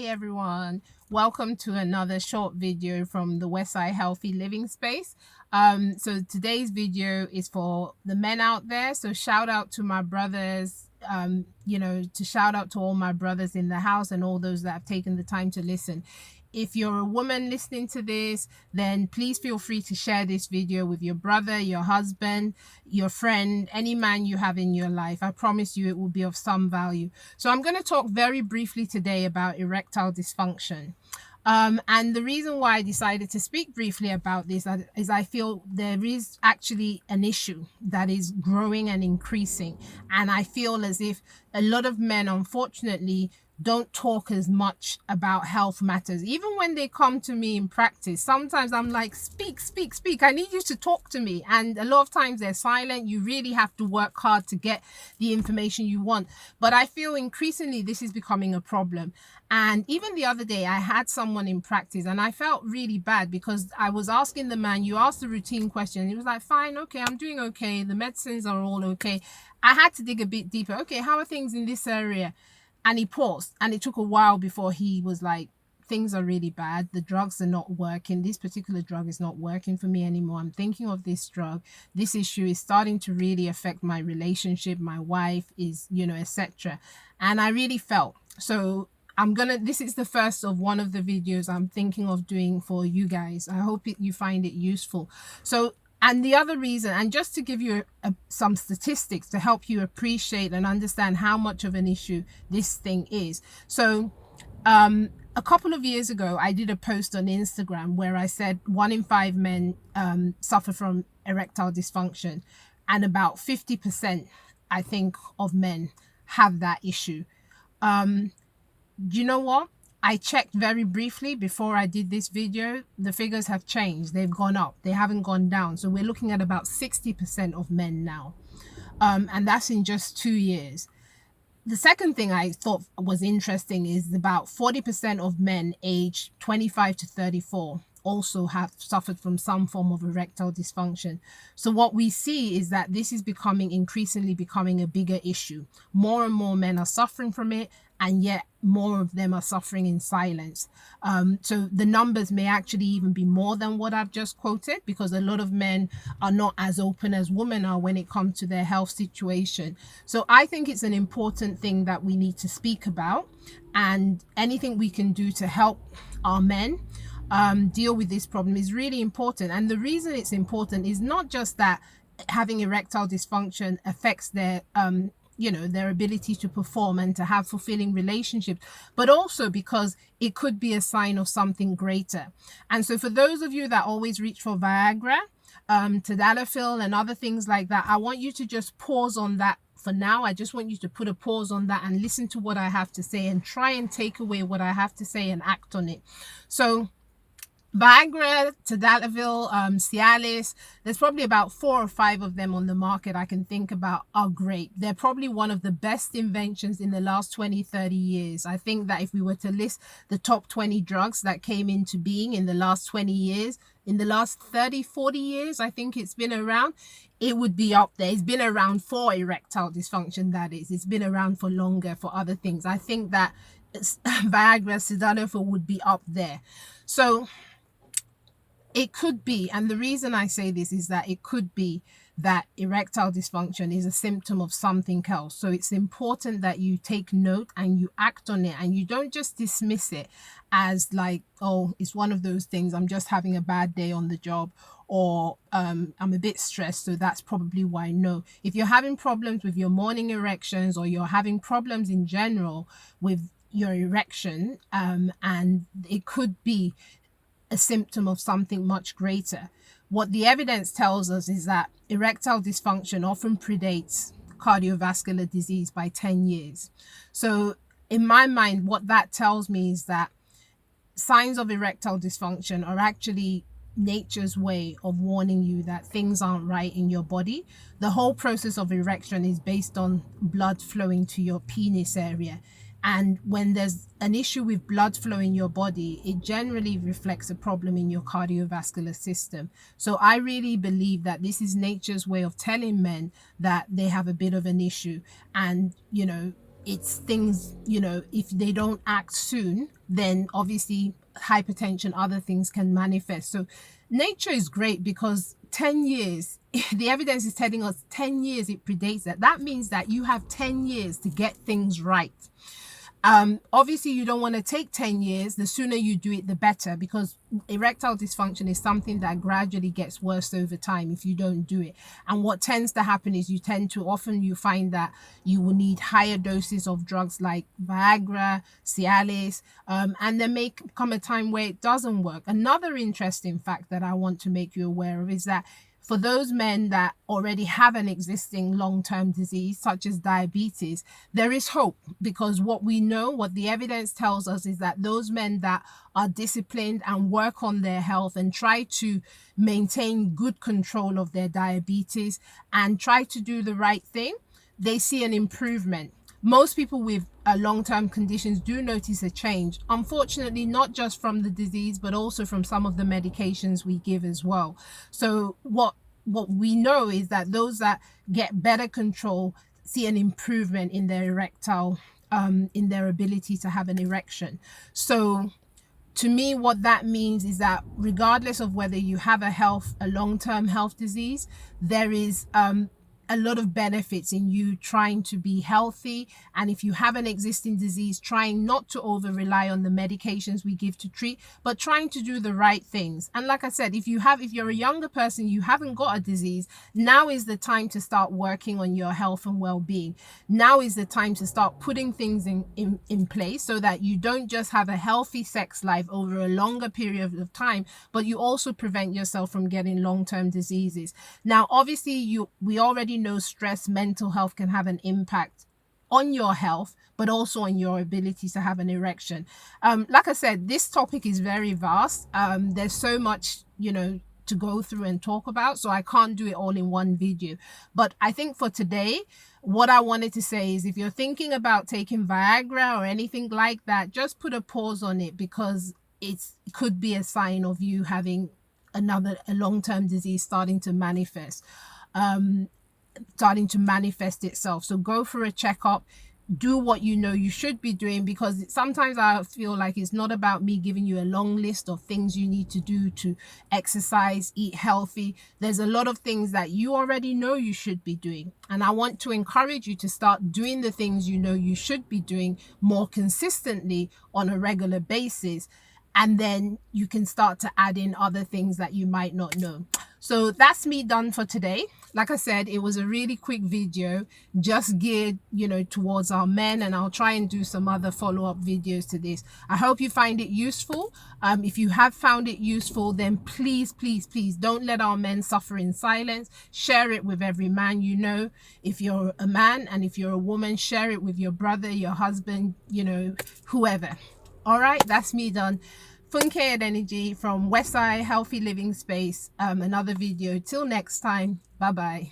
everyone, welcome to another short video from the Westside Healthy Living Space. So today's video is for the men out there. So shout out to my brothers, to shout out to all my brothers in the house and all those that have taken the time to listen. If you're a woman listening to this, then please feel free to share this video with your brother, your husband, your friend, any man you have in your life. I promise you it will be of some value. So I'm going to talk very briefly today about erectile dysfunction. And the reason why I decided to speak briefly about this is I feel there is actually an issue that is growing and increasing. And I feel as if a lot of men, unfortunately, don't talk as much about health matters. Even when they come to me in practice, sometimes I'm like, speak. I need you to talk to me. And a lot of times they're silent. You really have to work hard to get the information you want. But I feel increasingly this is becoming a problem. And even the other day, I had someone in practice and I felt really bad because I was asking the man, you asked the routine question. He was like, fine, okay, I'm doing okay. The medicines are all okay. I had to dig a bit deeper. Okay, how are things in this area? And he paused, and it took a while before he was like, things are really bad. The drugs are not working. This particular drug is not working for me anymore. I'm thinking of this drug. This issue is starting to really affect my relationship. My wife is, etc. And I really felt so. This is the first of one of the videos I'm thinking of doing for you guys. I hope you find it useful. So, and the other reason, and just to give you some statistics to help you appreciate and understand how much of an issue this thing is. So a couple of years ago, I did a post on Instagram where I said 1 in 5 men suffer from erectile dysfunction, and about 50%, I think, of men have that issue. Do you know what? I checked very briefly before I did this video. The figures have changed. They've gone up. They haven't gone down. So we're looking at about 60% of men now. And that's in just 2 years. The second thing I thought was interesting is about 40% of men aged 25 to 34 also have suffered from some form of erectile dysfunction. So what we see is that this is increasingly becoming a bigger issue. More and more men are suffering from it, and yet more of them are suffering in silence. So the numbers may actually even be more than what I've just quoted, because a lot of men are not as open as women are when it comes to their health situation. So I think it's an important thing that we need to speak about, and anything we can do to help our men deal with this problem is really important. And the reason it's important is not just that having erectile dysfunction affects their their ability to perform and to have fulfilling relationships, but also because it could be a sign of something greater. And so for those of you that always reach for Viagra, tadalafil and other things like that, I want you to just pause on that for now. I just want you to put a pause on that and listen to what I have to say and try and take away what I have to say and act on it. So Viagra, tadalafil, Cialis, there's probably about 4 or 5 of them on the market I can think about are great. They're probably one of the best inventions in the last 20-30 years. I think that if we were to list the top 20 drugs that came into being in the last 20 years, in the last 30-40 years, I think it's been around, it would be up there. It's been around for erectile dysfunction, that is. It's been around for longer for other things. I think that Viagra, tadalafil would be up there. So it could be, and the reason I say this is that it could be that erectile dysfunction is a symptom of something else. So it's important that you take note and you act on it, and you don't just dismiss it as like, oh, it's one of those things, I'm just having a bad day on the job, or I'm a bit stressed, so that's probably why. No, if you're having problems with your morning erections, or you're having problems in general with your erection, and it could be a symptom of something much greater. What the evidence tells us is that erectile dysfunction often predates cardiovascular disease by 10 years. So in my mind, what that tells me is that signs of erectile dysfunction are actually nature's way of warning you that things aren't right in your body. The whole process of erection is based on blood flowing to your penis area. And when there's an issue with blood flow in your body, it generally reflects a problem in your cardiovascular system. So I really believe that this is nature's way of telling men that they have a bit of an issue. And, it's things, if they don't act soon, then obviously hypertension, other things can manifest. So nature is great because 10 years, the evidence is telling us 10 years it predates that. That means that you have 10 years to get things right. Obviously, you don't want to take 10 years. The sooner you do it, the better, because erectile dysfunction is something that gradually gets worse over time if you don't do it. And what tends to happen is you find that you will need higher doses of drugs like Viagra, Cialis, and there may come a time where it doesn't work. Another interesting fact that I want to make you aware of is that for those men that already have an existing long-term disease, such as diabetes, there is hope, because what the evidence tells us is that those men that are disciplined and work on their health and try to maintain good control of their diabetes and try to do the right thing, they see an improvement. Most people with long-term conditions do notice a change, unfortunately, not just from the disease, but also from some of the medications we give as well. So what we know is that those that get better control see an improvement in their erectile, in their ability to have an erection. So to me, what that means is that regardless of whether you have a long-term health disease, there is a lot of benefits in you trying to be healthy. And if you have an existing disease, trying not to over rely on the medications we give to treat, but trying to do the right things. And like I said, if you're a younger person, you haven't got a disease, now is the time to start working on your health and well-being. Now is the time to start putting things in place so that you don't just have a healthy sex life over a longer period of time, but you also prevent yourself from getting long-term diseases. Now, obviously, we already know stress, mental health can have an impact on your health, but also on your ability to have an erection. Like I said, this topic is very vast. There's so much, to go through and talk about, so I can't do it all in one video. But I think for today, what I wanted to say is if you're thinking about taking Viagra or anything like that, just put a pause on it, because it could be a sign of you having a long-term disease starting to manifest itself. So go for a checkup, do what you should be doing, because sometimes I feel like it's not about me giving you a long list of things you need to do to exercise, eat healthy. There's a lot of things that you already know you should be doing, and I want to encourage you to start doing the things you should be doing more consistently on a regular basis, and then you can start to add in other things that you might not know. So that's me done for today. Like I said, it was a really quick video, just geared, towards our men, and I'll try and do some other follow-up videos to this. I hope you find it useful. If you have found it useful, then please, please, please don't let our men suffer in silence. Share it with every man you know. If you're a man, and if you're a woman, share it with your brother, your husband, whoever. All right, that's me done. Funke and Energy from Westside Healthy Living Space. Another video. Till next time. Bye bye.